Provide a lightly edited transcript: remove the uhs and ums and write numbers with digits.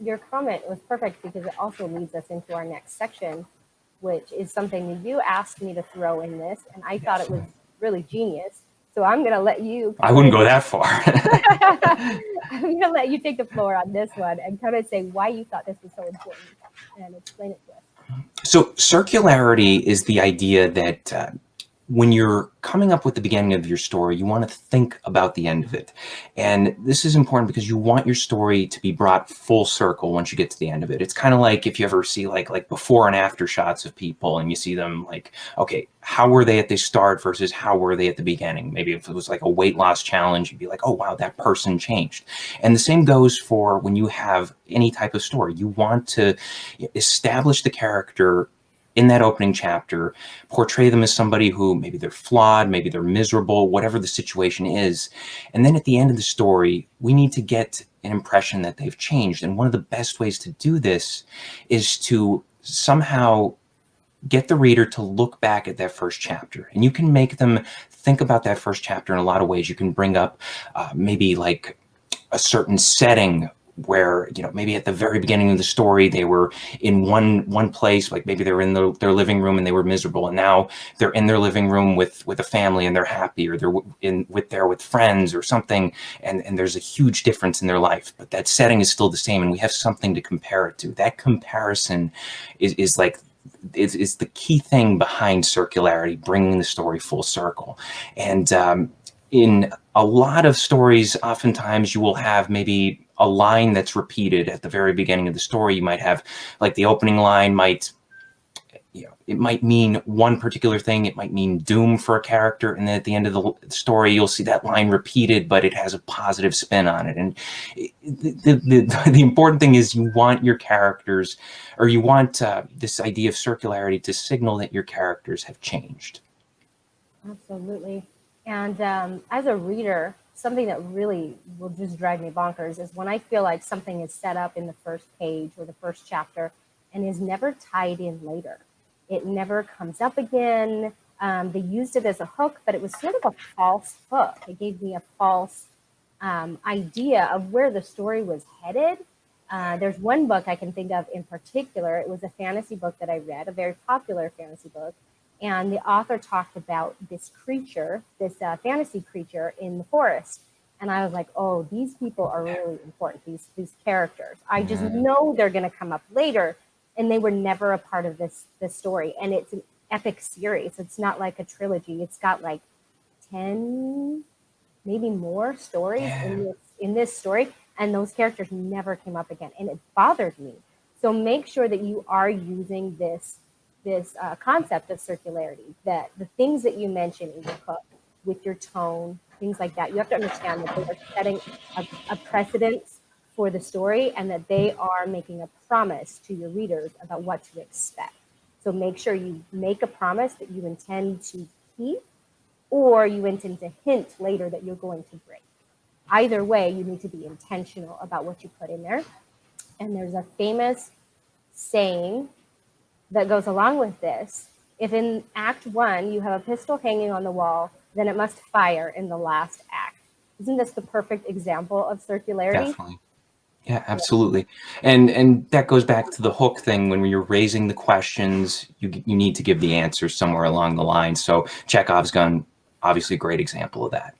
your comment was perfect because it also leads us into our next section, which is something that you asked me to throw in this, and I thought it was really genius. So I'm going to let you. I wouldn't go that far. I'm going to let you take the floor on this one and kind of say why you thought this was so important and explain it to us. So circularity is the idea that when you're coming up with the beginning of your story, you want to think about the end of it. And this is important because you want your story to be brought full circle once you get to the end of it. It's kind of like if you ever see like before and after shots of people and you see them like, okay, how were they at the start versus how were they at the beginning? Maybe if it was like a weight loss challenge, you'd be like, oh, wow, that person changed. And the same goes for when you have any type of story. You want to establish the character in that opening chapter, portray them as somebody who maybe they're flawed, maybe they're miserable, whatever the situation is. And then at the end of the story, we need to get an impression that they've changed. And one of the best ways to do this is to somehow get the reader to look back at that first chapter. And you can make them think about that first chapter in a lot of ways. You can bring up maybe like a certain setting where, you know, maybe at the very beginning of the story, they were in one place, like maybe they were in their living room and they were miserable. And now they're in their living room with a family and they're happy, or they're with friends or something. And there's a huge difference in their life, but that setting is still the same. And we have something to compare it to. That comparison is the key thing behind circularity, bringing the story full circle. And in a lot of stories, oftentimes you will have maybe a line that's repeated at the very beginning of the story. You might have like the opening line might, you know, it might mean one particular thing. It might mean doom for a character. And then at the end of the story, you'll see that line repeated, but it has a positive spin on it. And the important thing is you want your characters, or you want this idea of circularity to signal that your characters have changed. Absolutely. And as a reader, something that really will just drive me bonkers is when I feel like something is set up in the first page or the first chapter and is never tied in later. It never comes up again. They used it as a hook, but it was sort of a false hook. It gave me a false idea of where the story was headed. There's one book I can think of in particular. It was a fantasy book that I read, a very popular fantasy book. And the author talked about this creature, this fantasy creature in the forest. And I was like, oh, these people are really important, these characters. I just know they're going to come up later. And they were never a part of this story. And it's an epic series. It's not like a trilogy. It's got like 10, maybe more stories in this story. And those characters never came up again. And it bothered me. So make sure that you are using this concept of circularity, that the things that you mention in your book with your tone, things like that, you have to understand that they are setting a precedence for the story and that they are making a promise to your readers about what to expect. So make sure you make a promise that you intend to keep, or you intend to hint later that you're going to break. Either way, you need to be intentional about what you put in there. And there's a famous saying that goes along with this. If in Act 1 you have a pistol hanging on the wall, then it must fire in the last act. Isn't this the perfect example of circularity? Definitely. Yeah, absolutely. And that goes back to the hook thing. When you're raising the questions, you need to give the answers somewhere along the line. So Chekhov's gun, obviously a great example of that.